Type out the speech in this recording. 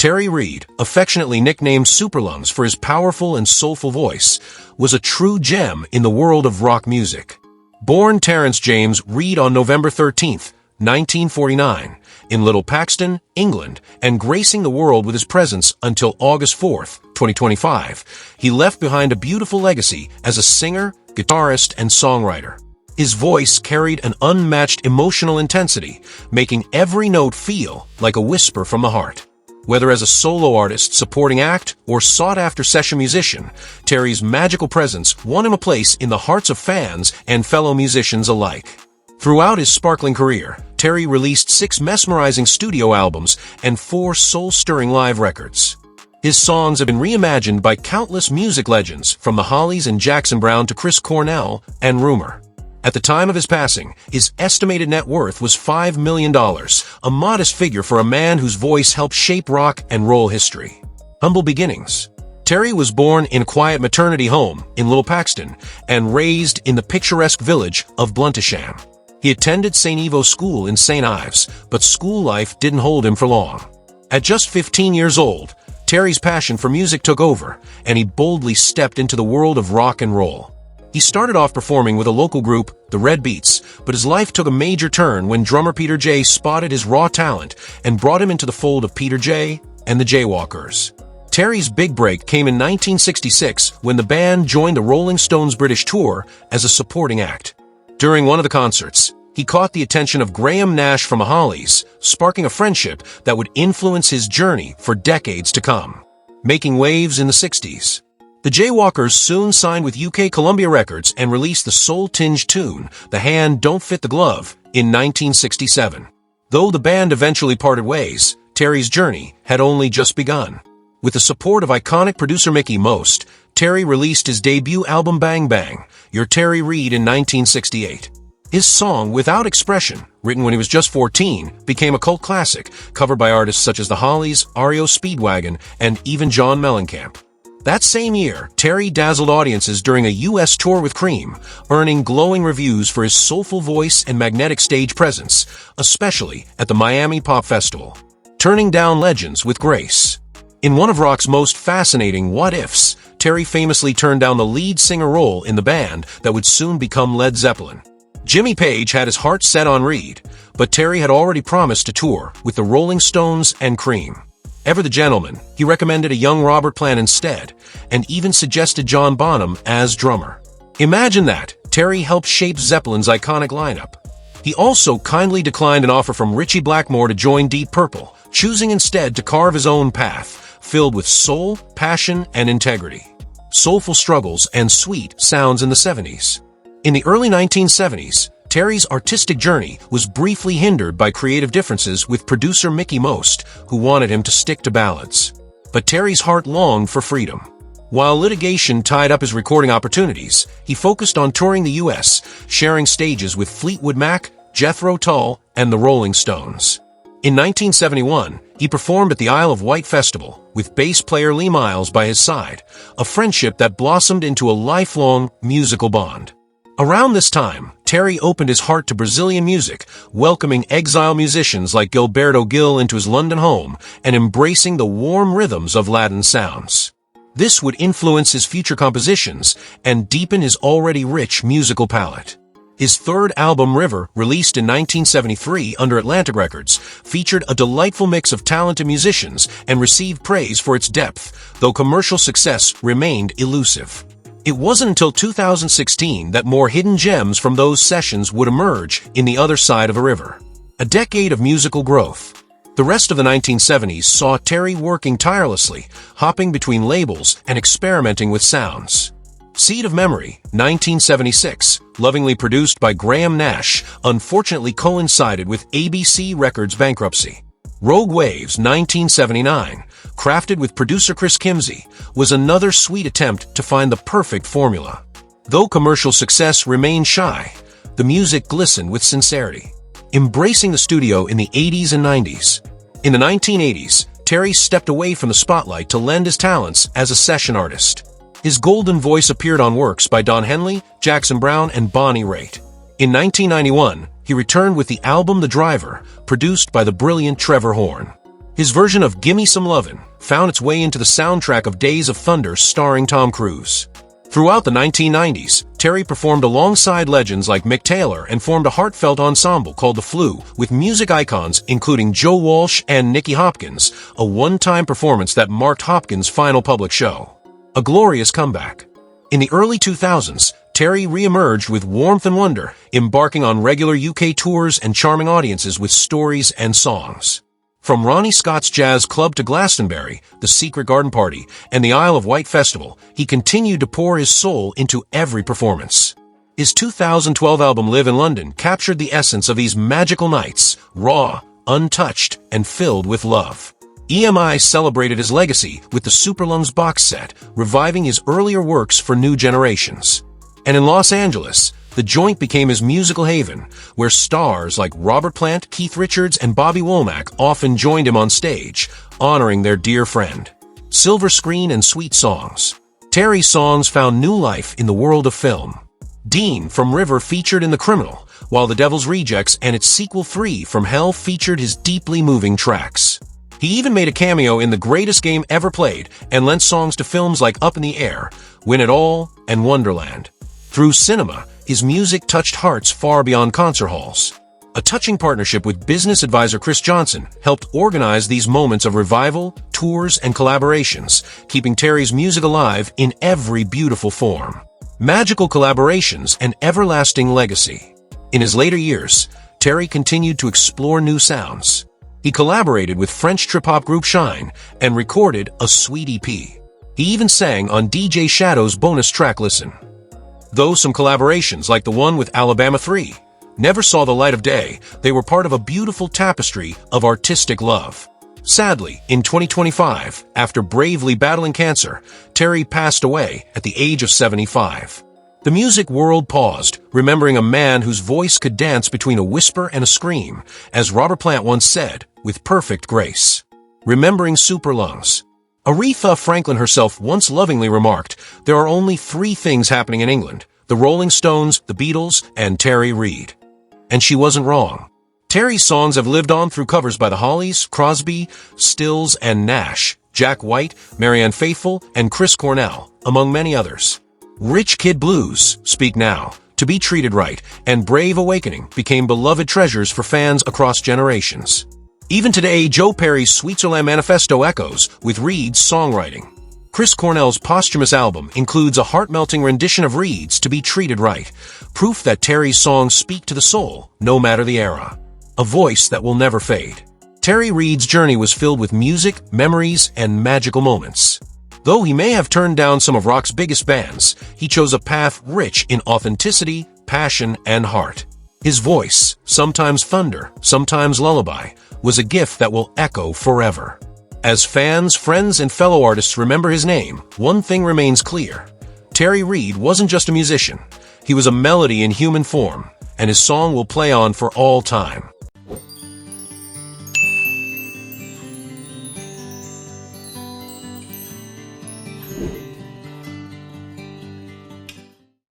Terry Reid, affectionately nicknamed Superlungs for his powerful and soulful voice, was a true gem in the world of rock music. Born Terrance James Reid on November 13, 1949, in Little Paxton, England, and gracing the world with his presence until August 4, 2025, he left behind a beautiful legacy as a singer, guitarist, and songwriter. His voice carried an unmatched emotional intensity, making every note feel like a whisper from the heart. Whether as a solo artist, supporting act, or sought-after session musician, Terry's magical presence won him a place in the hearts of fans and fellow musicians alike. Throughout his sparkling career, Terry released 6 mesmerizing studio albums and 4 soul-stirring live records. His songs have been reimagined by countless music legends, from the Hollies and Jackson Browne to Chris Cornell and Rumor. At the time of his passing, his estimated net worth was $5 million, a modest figure for a man whose voice helped shape rock and roll history. Humble beginnings. Terry was born in a quiet maternity home in Little Paxton and raised in the picturesque village of Bluntisham. He attended St. Ivo School in St. Ives, but school life didn't hold him for long. At just 15 years old, Terry's passion for music took over, and he boldly stepped into the world of rock and roll. He started off performing with a local group, the Red Beats, but his life took a major turn when drummer Peter J. spotted his raw talent and brought him into the fold of Peter J. and the Jaywalkers. Terry's big break came in 1966 when the band joined the Rolling Stones' British tour as a supporting act. During one of the concerts, he caught the attention of Graham Nash from the Hollies, sparking a friendship that would influence his journey for decades to come. Making waves in the 60s. The Jaywalkers soon signed with UK Columbia Records and released the soul-tinged tune, The Hand Don't Fit the Glove, in 1967. Though the band eventually parted ways, Terry's journey had only just begun. With the support of iconic producer Mickey Most, Terry released his debut album Bang Bang, You're Terry Reid, in 1968. His song, Without Expression, written when he was just 14, became a cult classic, covered by artists such as the Hollies, REO Speedwagon, and even John Mellencamp. That same year, Terry dazzled audiences during a U.S. tour with Cream, earning glowing reviews for his soulful voice and magnetic stage presence, especially at the Miami Pop Festival. Turning down legends with grace. In one of rock's most fascinating what-ifs, Terry famously turned down the lead singer role in the band that would soon become Led Zeppelin. Jimmy Page had his heart set on Reid, but Terry had already promised to tour with the Rolling Stones and Cream. Ever the gentleman, he recommended a young Robert Plant instead, and even suggested John Bonham as drummer. Imagine that, Terry helped shape Zeppelin's iconic lineup. He also kindly declined an offer from Ritchie Blackmore to join Deep Purple, choosing instead to carve his own path, filled with soul, passion, and integrity. Soulful struggles and sweet sounds in the 70s. In the early 1970s, Terry's artistic journey was briefly hindered by creative differences with producer Mickey Most, who wanted him to stick to ballads. But Terry's heart longed for freedom. While litigation tied up his recording opportunities, he focused on touring the U.S., sharing stages with Fleetwood Mac, Jethro Tull, and the Rolling Stones. In 1971, he performed at the Isle of Wight Festival, with bass player Lee Miles by his side, a friendship that blossomed into a lifelong musical bond. Around this time, Terry opened his heart to Brazilian music, welcoming exile musicians like Gilberto Gil into his London home and embracing the warm rhythms of Latin sounds. This would influence his future compositions and deepen his already rich musical palette. His third album, River, released in 1973 under Atlantic Records, featured a delightful mix of talented musicians and received praise for its depth, though commercial success remained elusive. It wasn't until 2016 that more hidden gems from those sessions would emerge in The Other Side of a River. A decade of musical growth. The rest of the 1970s saw Terry working tirelessly, hopping between labels and experimenting with sounds. Seed of Memory, 1976, lovingly produced by Graham Nash, unfortunately coincided with ABC Records' bankruptcy. Rogue Waves, 1979, crafted with producer Chris Kimsey, was another sweet attempt to find the perfect formula. Though commercial success remained shy, the music glistened with sincerity. Embracing the studio in the 80s and 90s. In the 1980s, Terry stepped away from the spotlight to lend his talents as a session artist. His golden voice appeared on works by Don Henley, Jackson Browne, and Bonnie Raitt. In 1991, he returned with the album The Driver, produced by the brilliant Trevor Horn. His version of Gimme Some Lovin' found its way into the soundtrack of Days of Thunder starring Tom Cruise. Throughout the 1990s, Terry performed alongside legends like Mick Taylor and formed a heartfelt ensemble called The Flu with music icons including Joe Walsh and Nicky Hopkins, a one-time performance that marked Hopkins' final public show. A glorious comeback. In the early 2000s, Terry re-emerged with warmth and wonder, embarking on regular UK tours and charming audiences with stories and songs. From Ronnie Scott's Jazz Club to Glastonbury, the Secret Garden Party, and the Isle of Wight Festival, he continued to pour his soul into every performance. His 2012 album Live in London captured the essence of these magical nights, raw, untouched, and filled with love. EMI celebrated his legacy with the Superlungs box set, reviving his earlier works for new generations. And in Los Angeles, the joint became his musical haven, where stars like Robert Plant, Keith Richards, and Bobby Womack often joined him on stage, honoring their dear friend. Silver screen and sweet songs. Terry's songs found new life in the world of film. Dean from River featured in The Criminal, while The Devil's Rejects and its sequel 3 from Hell featured his deeply moving tracks. He even made a cameo in The Greatest Game Ever Played and lent songs to films like Up in the Air, Win It All, and Wonderland. Through cinema, his music touched hearts far beyond concert halls. A touching partnership with business advisor Chris Johnson helped organize these moments of revival, tours, and collaborations, keeping Terry's music alive in every beautiful form. Magical collaborations and everlasting legacy. In his later years, Terry continued to explore new sounds. He collaborated with French trip-hop group Shine and recorded a sweet EP. He even sang on DJ Shadow's bonus track Listen. Though some collaborations, like the one with Alabama 3, never saw the light of day, they were part of a beautiful tapestry of artistic love. Sadly, in 2025, after bravely battling cancer, Terry passed away at the age of 75. The music world paused, remembering a man whose voice could dance between a whisper and a scream, as Robert Plant once said, with perfect grace. Remembering Superlungs. Aretha Franklin herself once lovingly remarked, "There are only 3 things happening in England: the Rolling Stones, the Beatles, and Terry Reid." And she wasn't wrong. Terry's songs have lived on through covers by the Hollies, Crosby, Stills, and Nash, Jack White, Marianne Faithfull, and Chris Cornell, among many others. Rich Kid Blues, Speak Now, To Be Treated Right, and Brave Awakening became beloved treasures for fans across generations. Even today, Joe Perry's Switzerland Manifesto echoes with Reid's songwriting. Chris Cornell's posthumous album includes a heart-melting rendition of Reid's To Be Treated Right, proof that Terry's songs speak to the soul, no matter the era. A voice that will never fade. Terry Reid's journey was filled with music, memories, and magical moments. Though he may have turned down some of rock's biggest bands, he chose a path rich in authenticity, passion, and heart. His voice, sometimes thunder, sometimes lullaby, was a gift that will echo forever. As fans, friends, and fellow artists remember his name, one thing remains clear. Terry Reid wasn't just a musician. He was a melody in human form, and his song will play on for all time.